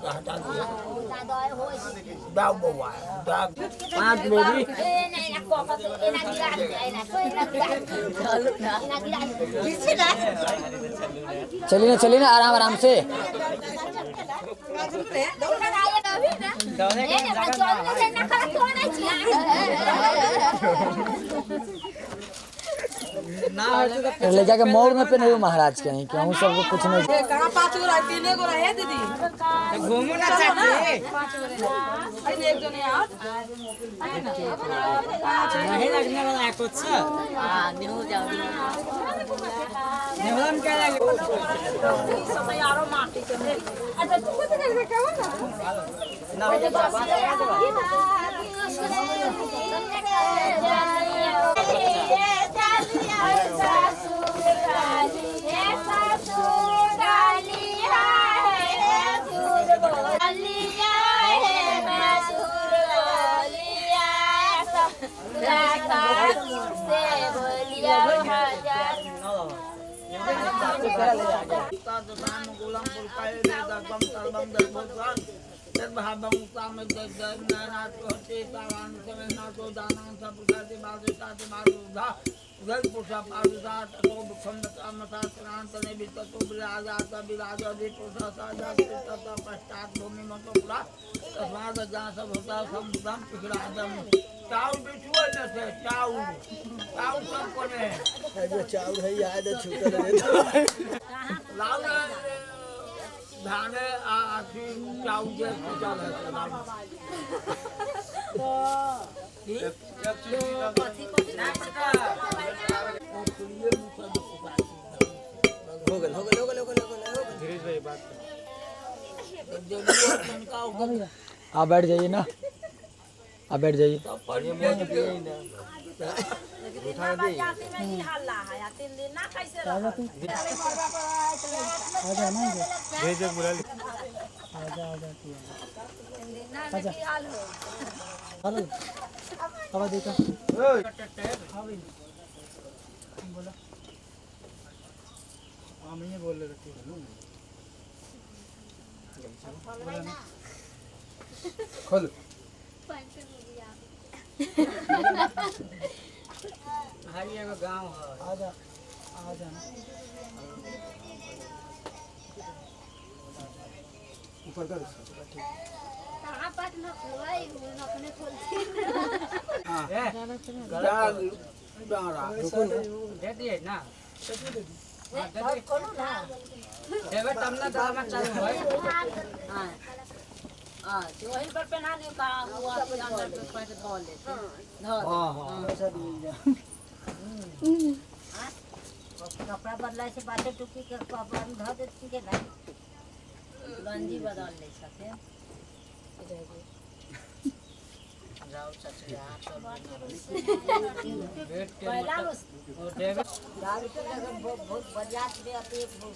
हटा दिए दाव बउआ दाव 5 बोरी चलिए ना आराम आराम से। ले जाके मोड़ में पे नहीं महाराज के नहीं क्यों सबको कुछ नहीं। कहां 5 गो रहे 3 गो रहे दीदी घूमो ना चाची अरे एक जने आओ नहीं लगने वाला है कुछ। हां निहो जाओ निवलन क्या लगे समय यारो माटी के अच्छा तू कुछ नहीं क्या ना चाउर है याद है छूटा लाल धान आखी चाउ जे चल है हो गल धीरे भाई बात आप बैठ जाइए ना आप बैठ जाइए। उठा दे नहीं हल्ला है 3 दिन ना कैसे रह आजा ना भेज बुला ले आजा 3 दिन ना की हाल हो हेलो अब देखा बोला हम ये बोल रहे थे खोल हाई एगो गांव है आजा ना ऊपर कर कहां पाट न खोई अपने खोलती हां डारा दे दिए ना खोलो ना देवे तब ना दाल में चालू है। हां हां तो वही पर पहनाने का हुआ तो अंदर पे पैर धो लेते हां ऐसा दी जा कपड़ा बदलाए से बाटे टुकी के कपड़ा में धो देती के ना गंजी बदल ले सके जाओ चाची पहला और देवे गाड़ी पे बहुत बढ़िया से आते एक बहुत